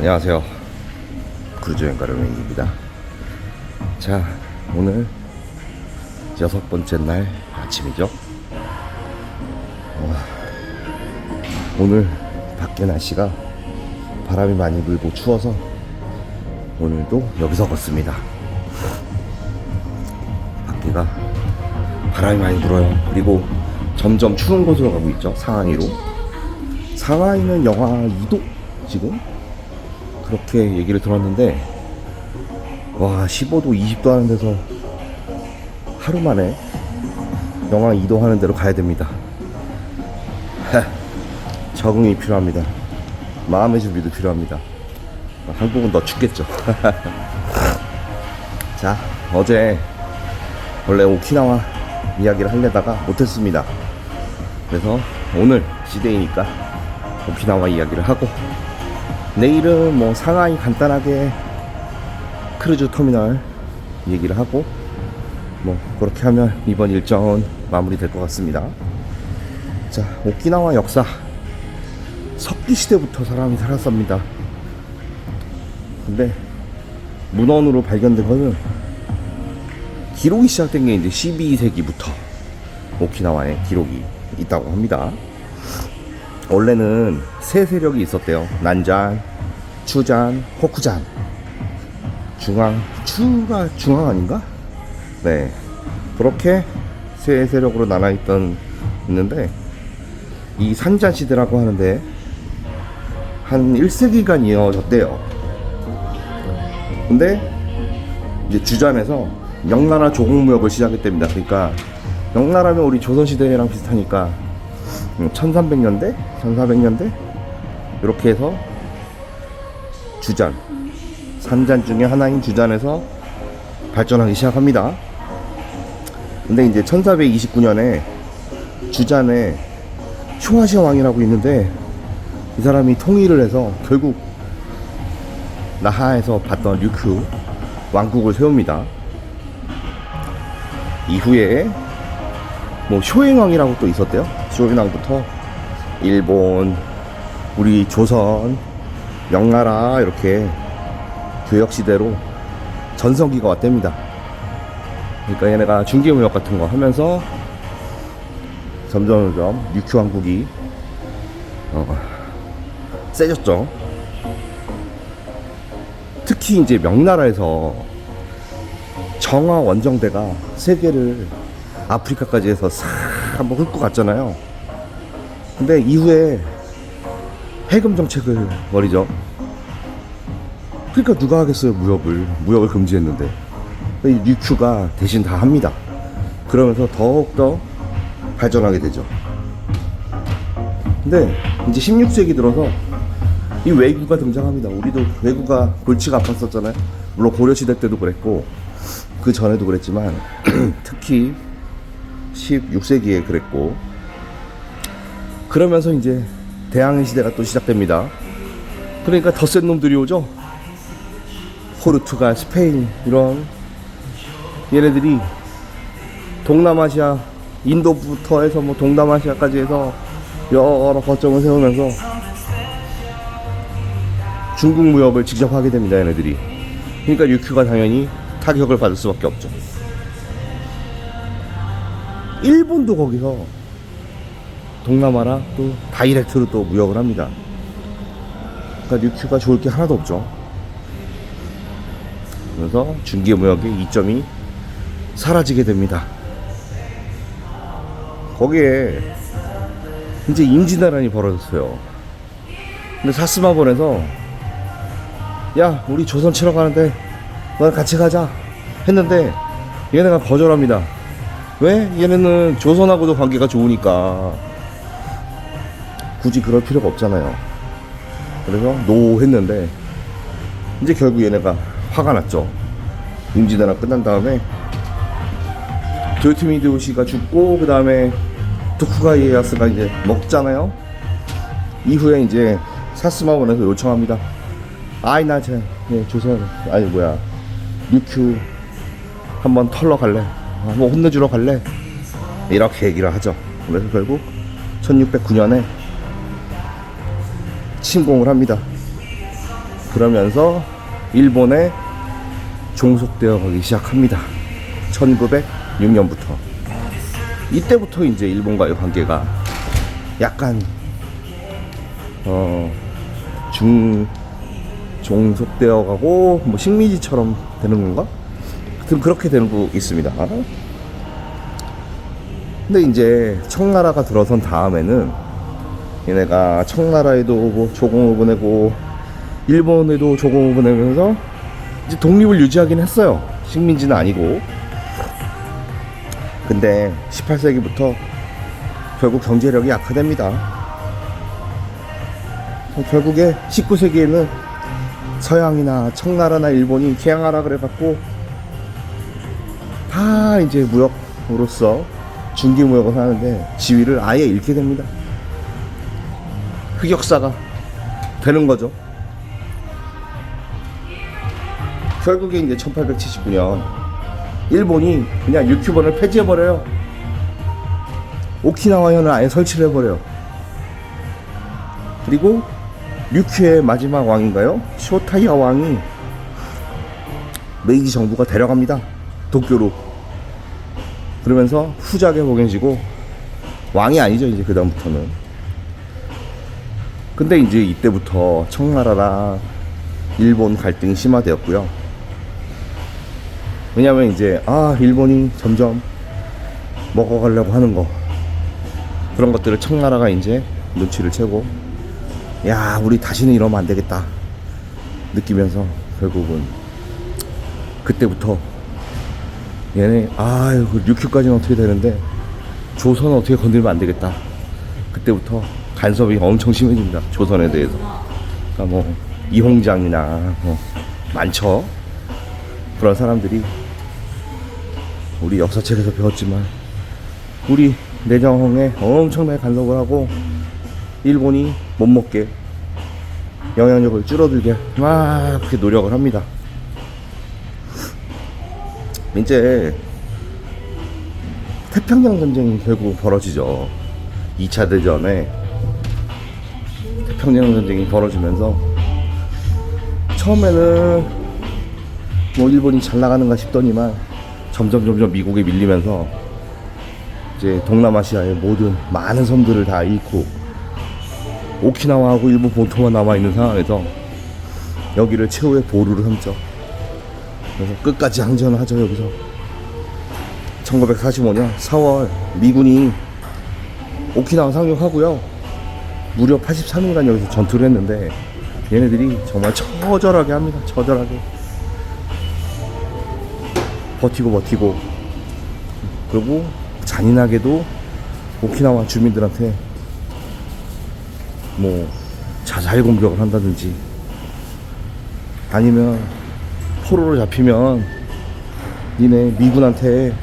안녕하세요. 크루즈여행 가르맹입니다. 자, 오늘 6번째 날 아침이죠. 오늘 밖에 날씨가 바람이 많이 불고 추워서 오늘도 여기서 걷습니다. 밖에가 바람이 많이 불어요. 그리고 점점 추운 곳으로 가고 있죠. 상하이로. 상하이는 영하 2도 지금 그렇게 얘기를 들었는데, 와, 15도 20도 하는 데서 하루 만에 영하 2도 하는 데로 가야 됩니다. 적응이 필요합니다. 마음의 준비도 필요합니다. 한국은 더 춥겠죠. 자, 어제 원래 오키나와 이야기를 하려다가 못했습니다. 그래서 오늘 시데이니까 오키나와 이야기를 하고, 내일은 뭐 상하이 간단하게 크루즈 터미널 얘기를 하고, 뭐 그렇게 하면 이번 일정은 마무리 될 것 같습니다. 자, 오키나와 역사. 석기 시대부터 사람이 살았습니다. 근데 문헌으로 발견된 거는 기록이 시작된 게 이제 12세기부터 오키나와에 기록이 있다고 합니다. 원래는 세 세력이 있었대요. 난잔, 추잔, 호쿠잔. 추가 중앙 아닌가? 네, 그렇게 세 세력으로 나눠 있는데, 이 산잔 시대라고 하는데 한 1세기간 이어졌대요. 근데 이제 주잔에서 명나라 조국무역을 시작했답니다. 그러니까 명나라면 우리 조선시대랑 비슷하니까 1300년대? 1400년대? 이렇게 해서 주잔, 산잔 중에 하나인 주잔에서 발전하기 시작합니다. 근데 이제 1429년에 주잔에 쇼하시아 왕이라고 있는데, 이 사람이 통일을 해서 결국 나하에서 봤던 류큐 왕국을 세웁니다. 이후에 뭐 쇼행왕이라고 또 있었대요. 쇼행왕부터 일본, 우리 조선, 명나라 이렇게 교역시대로 전성기가 왔답니다. 그러니까 얘네가 중개무역 같은 거 하면서 점점 류큐 왕국이 세졌죠. 특히 이제 명나라에서 정화 원정대가 세계를 아프리카까지 해서 싹 한번 훑고 갔잖아요. 근데 이후에 해금 정책을 벌이죠. 그러니까 누가 하겠어요. 무역을 금지했는데 이 류큐가 대신 다 합니다. 그러면서 더욱더 발전하게 되죠. 근데 이제 16세기 들어서 이 왜구가 등장합니다. 우리도 왜구가 골치가 아팠었잖아요. 물론 고려시대 때도 그랬고 그 전에도 그랬지만 특히 16세기에 그랬고, 그러면서 이제 대항해 시대가 또 시작됩니다. 그러니까 더 센 놈들이 오죠. 포르투갈, 스페인 이런 얘네들이 동남아시아, 인도부터 해서 뭐 동남아시아까지 해서 여러 거점을 세우면서 중국 무역을 직접 하게 됩니다. 얘네들이. 그러니까 류큐가 당연히 타격을 받을 수밖에 없죠. 일본도 거기서 동남아랑 또 다이렉트로 또 무역을 합니다. 그러니까 류큐가 좋을 게 하나도 없죠. 그래서 중개무역의 이점이 사라지게 됩니다. 거기에 이제 임진왜란이 벌어졌어요. 근데 사스마본에서 야, 우리 조선 치러 가는데 넌 같이 가자 했는데 얘네가 거절합니다. 왜? 얘네는 조선하고도 관계가 좋으니까 굳이 그럴 필요가 없잖아요. 그래서 노 했는데 이제 결국 얘네가 화가 났죠. 임진왜란 끝난 다음에 도요토미 히데요시가 죽고, 그 다음에 토쿠가와 이에야스가 이제 먹잖아요. 이후에 이제 사스마본에서 요청합니다. 조선, 류큐 한번 털러 갈래? 한번 혼내주러 갈래? 이렇게 얘기를 하죠. 그래서 결국 1609년에 침공을 합니다. 그러면서 일본에 종속되어 가기 시작합니다. 1906년부터. 이때부터 이제 일본과의 관계가 약간 종속되어 가고 뭐 식민지처럼 되는 건가? 하여튼 그렇게 되는 거 있습니다. 근데 이제 청나라가 들어선 다음에는 얘네가 청나라에도 뭐 조공을 보내고 일본에도 조공을 보내면서 이제 독립을 유지하긴 했어요. 식민지는 아니고. 근데 18세기부터 결국 경제력이 약화됩니다. 결국에 19세기에는 서양이나 청나라나 일본이 개항하라 그래갖고 다 이제 무역으로서 중개무역을 하는데 지위를 아예 잃게 됩니다. 흑역사가 되는 거죠. 결국에 이제 1879년 일본이 그냥 유큐번을 폐지해버려요. 오키나와현을 아예 설치를 해버려요. 그리고 류큐의 마지막 왕인가요? 쇼타이아 왕이 메이지 정부가 데려갑니다. 도쿄로. 그러면서 후작에 복용지고 왕이 아니죠 이제 그 다음부터는. 근데 이제 이때부터 청나라랑 일본 갈등이 심화되었고요. 왜냐면 이제 일본이 점점 먹어가려고 하는 거, 그런 것들을 청나라가 이제 눈치를 채고 야 우리 다시는 이러면 안 되겠다 느끼면서 결국은 그때부터 얘네 류큐까지는 어떻게 되는데 조선은 어떻게 건들면 안 되겠다. 그때부터 간섭이 엄청 심해집니다. 조선에 대해서. 그러니까 뭐 이홍장이나 뭐 많죠. 그런 사람들이 우리 역사책에서 배웠지만 우리 내정에 엄청나게 간섭을 하고 일본이 못 먹게 영향력을 줄어들게 막 그렇게 노력을 합니다. 이제 태평양 전쟁이 결국 벌어지죠. 2차 대전에 태평양 전쟁이 벌어지면서 처음에는 뭐 일본이 잘 나가는가 싶더니만 점점 미국에 밀리면서 이제 동남아시아의 모든 많은 섬들을 다 잃고 오키나와하고 일본 본토만 남아있는 상황에서 여기를 최후의 보루를 삼죠. 그래서 끝까지 항전을 하죠. 여기서 1945년 4월 미군이 오키나와 상륙하고요. 무려 83일간 여기서 전투를 했는데 얘네들이 정말 처절하게 합니다. 처절하게 버티고 그리고 잔인하게도 오키나와 주민들한테 뭐 자살 공격을 한다든지 아니면 포로로 잡히면 니네 미군한테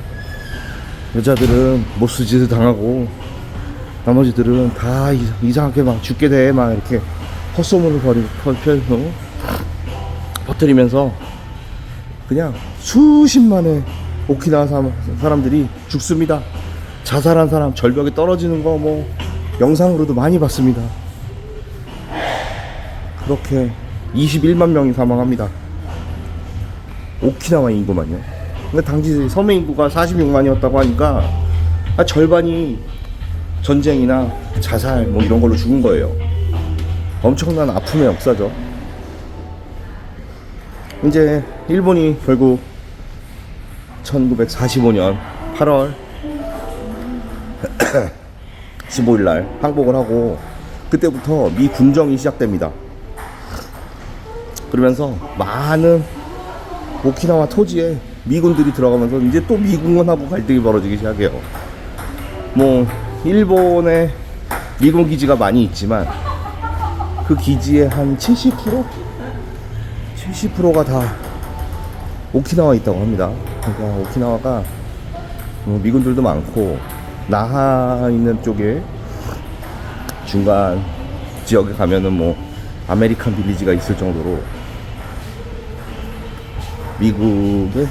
여자들은 못쓰짓을 당하고 나머지들은 다 이상하게 막 죽게 돼 막 이렇게 헛소문을 퍼뜨리면서 그냥 수십만의 오키나와 사람들이 죽습니다. 자살한 사람 절벽에 떨어지는 거 뭐 영상으로도 많이 봤습니다. 그렇게 21만 명이 사망합니다. 오키나와 인구만요. 근데 당시 섬의 인구가 46만이었다고 하니까 절반이 전쟁이나 자살 뭐 이런 걸로 죽은 거예요. 엄청난 아픔의 역사죠. 이제 일본이 결국 1945년 8월 15일 날 항복을 하고 그때부터 미 군정이 시작됩니다. 그러면서 많은 오키나와 토지에 미군들이 들어가면서 이제 또 미군하고 갈등이 벌어지기 시작해요. 뭐 일본에 미군 기지가 많이 있지만 그 기지의 한 70%? 70%가 다 오키나와에 있다고 합니다. 그러니까 오키나와가 미군들도 많고 나하 있는 쪽에 중간 지역에 가면은 뭐 아메리칸 빌리지가 있을 정도로 미국의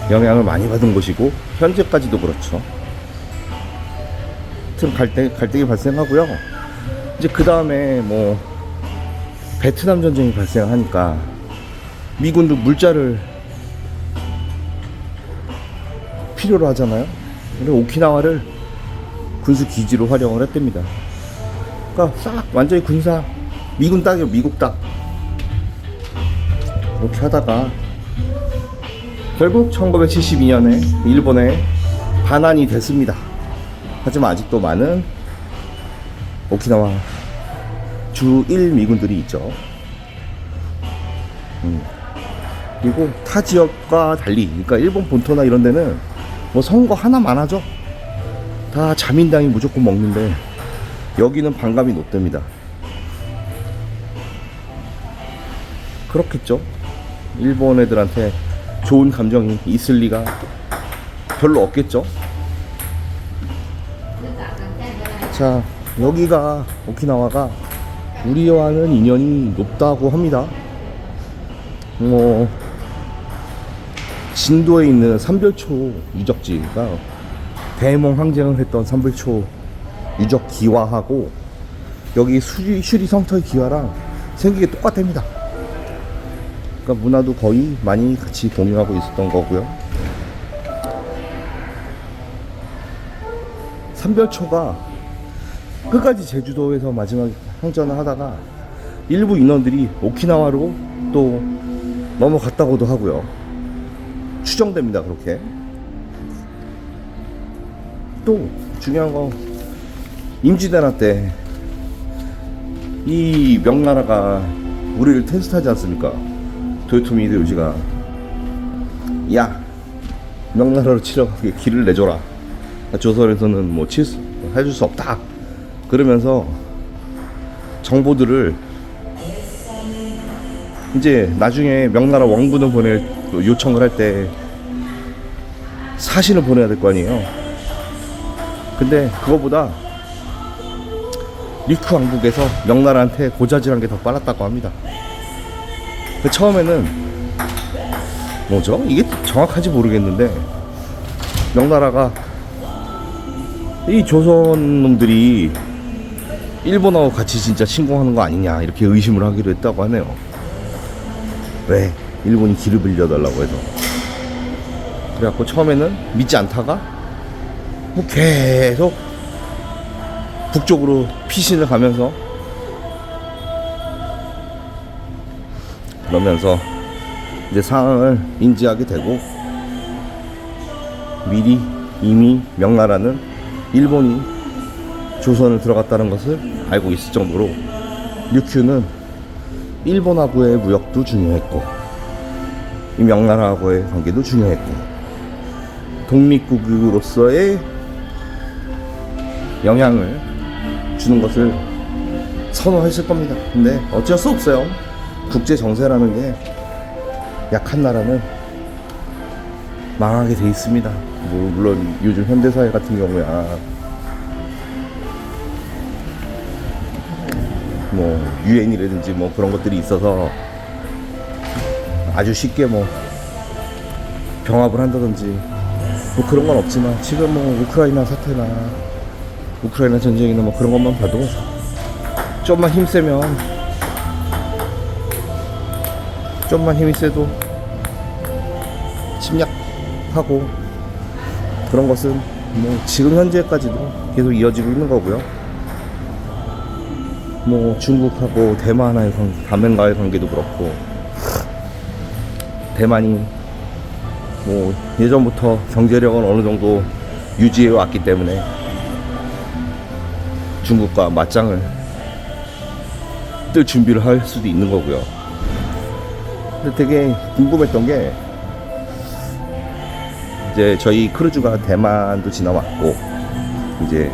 영향을 많이 받은 곳이고 현재까지도 그렇죠. 하여튼 갈등이 발생하고요. 이제 그 다음에 뭐 베트남 전쟁이 발생하니까 미군도 물자를 필요로 하잖아요. 그래서 오키나와를 군수 기지로 활용을 했답니다. 그러니까 싹 완전히 군사 미군 땅이요, 미국 땅. 이렇게 하다가 결국 1972년에 일본에 반환이 됐습니다. 하지만 아직도 많은 오키나와 주 1 미군들이 있죠. 그리고 타 지역과 달리, 그러니까 일본 본토나 이런 데는 뭐 선거 하나만 하죠. 다 자민당이 무조건 먹는데 여기는 반감이 높답니다. 그렇겠죠. 일본 애들한테 좋은 감정이 있을 리가 별로 없겠죠. 자, 여기가 오키나와가 우리와는 인연이 높다고 합니다. 뭐 진도에 있는 삼별초 유적지가 대몽 항쟁을 했던 삼별초 유적 기와하고 여기 슈리 성터의 기와랑 생긴 게 똑같답니다. 그러니까 문화도 거의 많이 같이 공유하고 있었던 거고요. 삼별초가 끝까지 제주도에서 마지막 항전을 하다가 일부 인원들이 오키나와로 또 넘어갔다고도 하고요. 추정됩니다. 그렇게. 또 중요한 거, 임진왜란 때 이 명나라가 우리를 테스트하지 않습니까? 도요토미 히데요시가 야, 명나라로 치러가게 길을 내줘라. 조선에서는 뭐 해줄 수 없다. 그러면서 정보들을 이제 나중에 명나라 원군을 보낼 요청을 할 때 사신을 보내야 될 거 아니에요. 근데 그거보다 리쿠 왕국에서 명나라한테 고자질한 게 더 빨랐다고 합니다. 처음에는 뭐죠? 이게 정확한지 모르겠는데 명나라가 이 조선 놈들이 일본하고 같이 진짜 침공하는 거 아니냐 이렇게 의심을 하기로 했다고 하네요. 왜? 일본이 길을 빌려달라고 해서. 그래갖고 처음에는 믿지 않다가 뭐 계속 북쪽으로 피신을 가면서 그러면서 이제 상황을 인지하게 되고 미리 이미 명나라는 일본이 조선을 들어갔다는 것을 알고 있을 정도로 류큐는 일본하고의 무역도 중요했고 이 명나라하고의 관계도 중요했고 독립국으로서의 영향을 주는 것을 선호했을 겁니다. 근데 어쩔 수 없어요. 국제 정세라는 게 약한 나라는 망하게 돼 있습니다. 뭐 물론 요즘 현대사회 같은 경우야 뭐 유엔이라든지 뭐 그런 것들이 있어서 아주 쉽게 뭐 병합을 한다든지 뭐 그런 건 없지만 지금 뭐 우크라이나 사태나 우크라이나 전쟁이나 뭐 그런 것만 봐도 좀만 힘이 세도 침략하고 그런 것은 뭐 지금 현재까지도 계속 이어지고 있는 거고요. 뭐 중국하고 대만과의 관계도 그렇고 대만이 뭐 예전부터 경제력은 어느 정도 유지해 왔기 때문에 중국과 맞짱을 뜰 준비를 할 수도 있는 거고요. 근데 되게 궁금했던 게 이제 저희 크루즈가 대만도 지나왔고 이제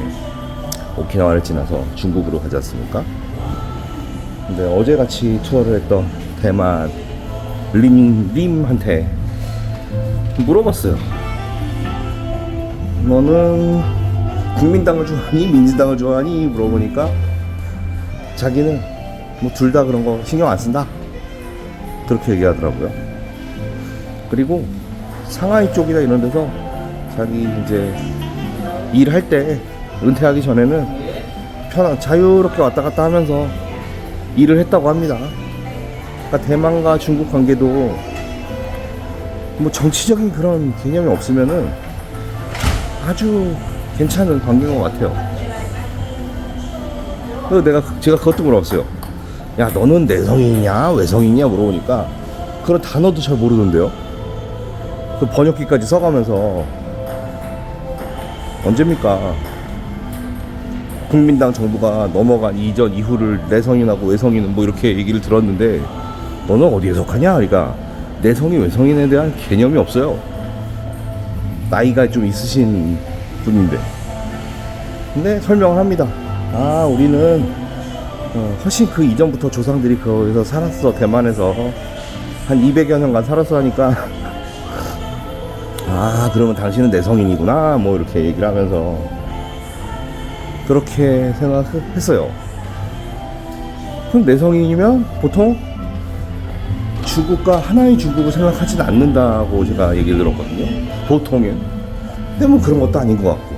오키나와를 지나서 중국으로 가지 않습니까? 근데 어제같이 투어를 했던 대만 림한테 물어봤어요. 너는 국민당을 좋아하니 민주당을 좋아하니 물어보니까 자기는 뭐 둘 다 그런 거 신경 안 쓴다 그렇게 얘기하더라고요. 그리고 상하이 쪽이나 이런 데서 자기 이제 일할 때 은퇴하기 전에는 편한 자유롭게 왔다 갔다 하면서 일을 했다고 합니다. 그러니까 대만과 중국 관계도 뭐 정치적인 그런 개념이 없으면은 아주 괜찮은 관계인 것 같아요. 그래서 제가 그것도 물어봤어요. 야, 너는 내성이냐 외성이냐 물어보니까 그런 단어도 잘 모르던데요. 그 번역기까지 써가면서 언제입니까? 국민당 정부가 넘어간 이전 이후를 내성인하고 외성인은 뭐 이렇게 얘기를 들었는데 너는 어디에 속하냐? 그러니까 내성이 외성인에 대한 개념이 없어요. 나이가 좀 있으신 분인데. 근데 설명을 합니다. 아, 우리는 훨씬 그 이전부터 조상들이 거기서 살았어. 대만에서 한 200여 년간 살았어 하니까 아, 그러면 당신은 내성인이구나 뭐 이렇게 얘기를 하면서 그렇게 생각했어요. 그럼 내성인이면 보통 중국과 하나의 중국을 생각하진 않는다고 제가 얘기를 들었거든요. 보통은. 근데 뭐 그런 것도 아닌 것 같고.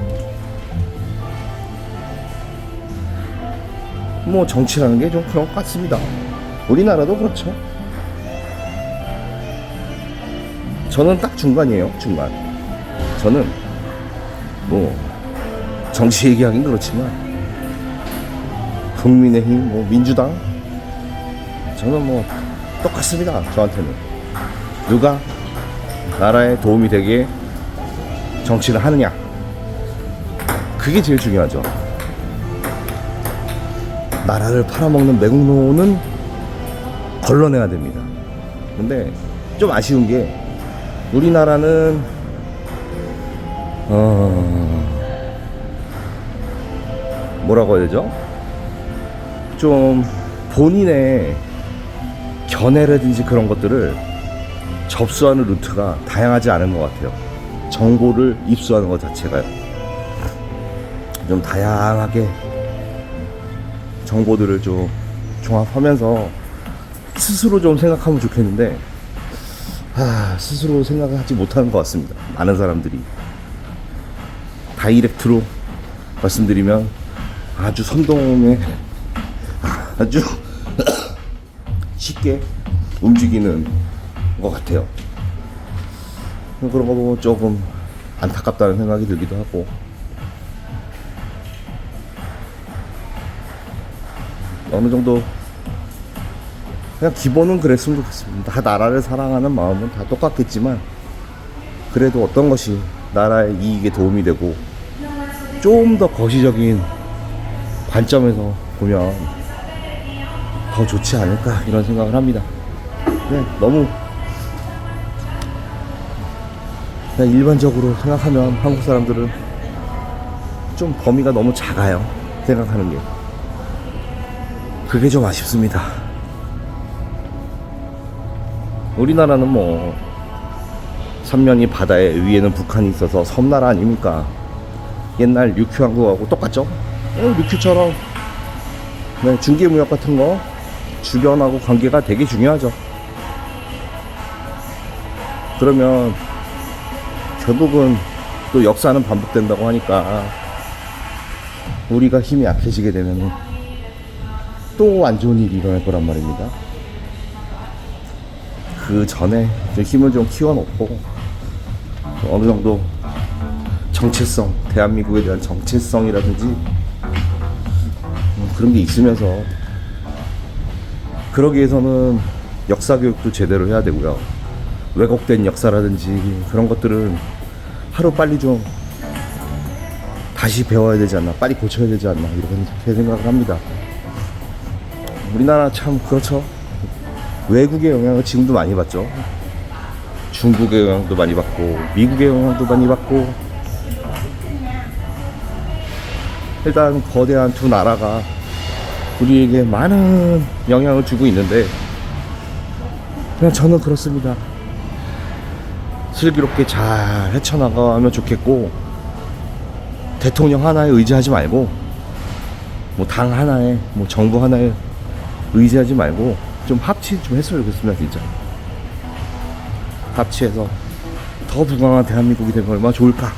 뭐 정치라는 게 좀 그런 것 같습니다. 우리나라도 그렇죠. 저는 딱 중간이에요. 중간. 저는 뭐 정치 얘기하긴 그렇지만 국민의힘, 뭐 민주당 저는 뭐 똑같습니다. 저한테는 누가 나라에 도움이 되게 정치를 하느냐, 그게 제일 중요하죠. 나라를 팔아먹는 매국노는 걸러내야 됩니다. 근데 좀 아쉬운 게 우리나라는 뭐라고 해야 되죠? 좀 본인의 견해라든지 그런 것들을 접수하는 루트가 다양하지 않은 것 같아요. 정보를 입수하는 것 자체가요. 좀 다양하게 정보들을 좀 종합하면서 스스로 좀 생각하면 좋겠는데 스스로 생각하지 못하는 것 같습니다. 많은 사람들이. 다이렉트로 말씀드리면 아주 선동에 아주 쉽게 움직이는 것 같아요. 그런 거 보면 조금 안타깝다는 생각이 들기도 하고, 어느 정도 그냥 기본은 그랬으면 좋겠습니다. 다 나라를 사랑하는 마음은 다 똑같겠지만 그래도 어떤 것이 나라의 이익에 도움이 되고 좀 더 거시적인 관점에서 보면 더 좋지 않을까 이런 생각을 합니다. 네, 너무 그냥 일반적으로 생각하면 한국 사람들은 좀 범위가 너무 작아요. 생각하는 게. 그게 좀 아쉽습니다. 우리나라는 뭐 삼면이 바다에 위에는 북한이 있어서 섬나라 아닙니까? 옛날 류큐왕국하고 똑같죠? 류큐처럼 네, 중개무역 같은 거 주변하고 관계가 되게 중요하죠. 그러면 결국은 또 역사는 반복된다고 하니까 우리가 힘이 약해지게 되면 또 안 좋은 일이 일어날 거란 말입니다. 그 전에 힘을 좀 키워놓고 어느 정도 정체성, 대한민국에 대한 정체성이라든지 그런 게 있으면서, 그러기 위해서는 역사 교육도 제대로 해야 되고요. 왜곡된 역사라든지 그런 것들은 하루 빨리 좀 다시 배워야 되지 않나, 빨리 고쳐야 되지 않나, 이렇게 생각을 합니다. 우리나라 참 그렇죠. 외국의 영향을 지금도 많이 받죠. 중국의 영향도 많이 받고 미국의 영향도 많이 받고, 일단 거대한 두 나라가 우리에게 많은 영향을 주고 있는데, 그냥 저는 그렇습니다. 슬기롭게 잘 헤쳐나가면 좋겠고, 대통령 하나에 의지하지 말고, 뭐 당 하나에, 뭐 정부 하나에 의지하지 말고 좀 합치 좀 했으면 좋겠습니다. 진짜 합치해서 더 부강한 대한민국이 되면 얼마나 좋을까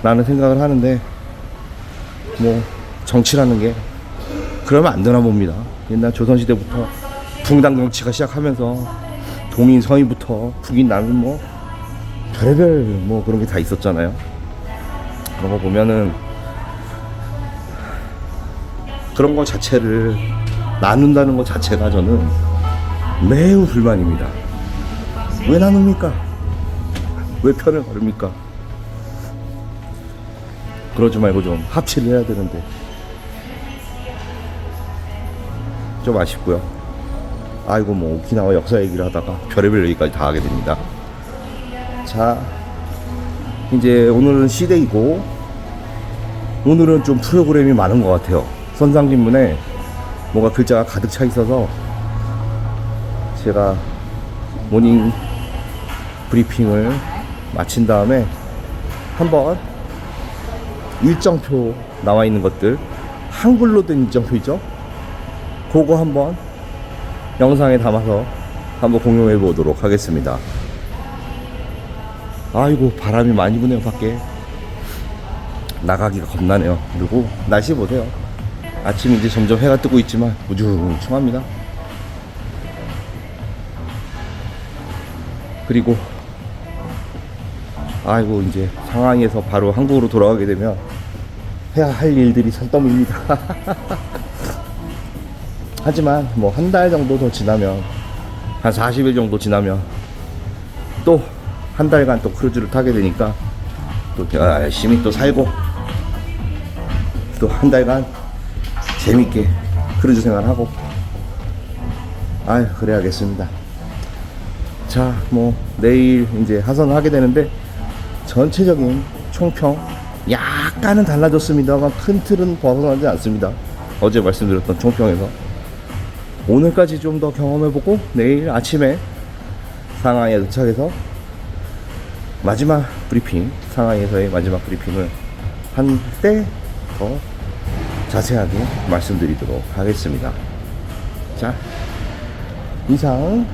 라는 생각을 하는데, 뭐 정치라는 게 그러면 안 되나 봅니다. 옛날 조선시대부터 붕당 정치가 시작하면서 동인 서인부터 북인 남인 뭐 별의별 뭐 그런 게 다 있었잖아요. 그런 거 보면은 그런 거 자체를 나눈다는 것 자체가 저는 매우 불만입니다. 왜 나눕니까? 왜 편을 가릅니까? 그러지 말고 좀 합치를 해야 되는데 좀 아쉽고요. 아이고 뭐 오키나와 역사 얘기를 하다가 별의별 얘기까지 다 하게 됩니다. 자, 이제 오늘은 시데이고 오늘은 좀 프로그램이 많은 것 같아요. 선상진문에 뭔가 글자가 가득 차 있어서 제가 모닝 브리핑을 마친 다음에 한번 일정표 나와 있는 것들, 한글로 된 일정표 있죠? 그거 한번 영상에 담아서 한번 공유해 보도록 하겠습니다. 아이고 바람이 많이 부네요. 밖에 나가기가 겁나네요. 그리고 날씨 보세요. 아침 이제 점점 해가 뜨고 있지만 우중충합니다. 그리고 아이고 이제 상하이에서 바로 한국으로 돌아가게 되면 해야 할 일들이 산더미입니다. 하지만 뭐 한 달 정도 더 지나면, 한 40일 정도 지나면 또 한 달간 또 크루즈를 타게 되니까 또 열심히 또 살고 또 한 달간 재밌게 크루즈 생활하고 아유 그래야겠습니다. 자, 뭐 내일 이제 하선을 하게 되는데 전체적인 총평 약간은 달라졌습니다만 큰 틀은 벗어나지 않습니다. 어제 말씀드렸던 총평에서 오늘까지 좀 더 경험해보고 내일 아침에 상하이에 도착해서 마지막 브리핑, 상하이에서의 마지막 브리핑을 한때 더 자세하게 말씀드리도록 하겠습니다. 자, 이상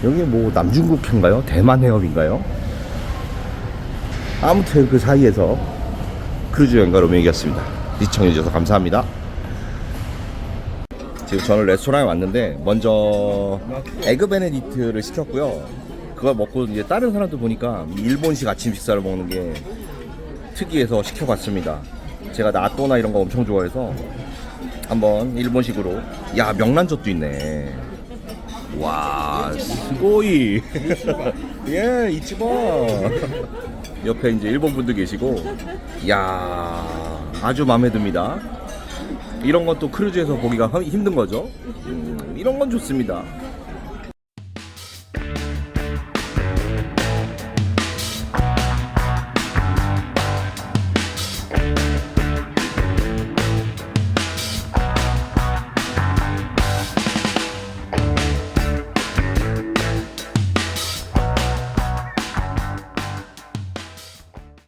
여기 뭐 남중국해인가요? 대만 해협인가요? 아무튼 그 사이에서 크루즈 여행가 로밍이었습니다. 시청해주셔서 감사합니다. 지금 저는 레스토랑에 왔는데 먼저 에그 베네딕트를 시켰고요. 그걸 먹고 이제 다른 사람들 보니까 일본식 아침 식사를 먹는 게 특이해서 시켜봤습니다. 제가 나또나 이런 거 엄청 좋아해서 한번 일본식으로. 야, 명란젓도 있네. 와, 스고이. 예, 이치바. 옆에 이제 일본 분들 계시고, 야, 아주 마음에 듭니다. 이런 것도 크루즈에서 보기가 힘든 거죠. 이런 건 좋습니다.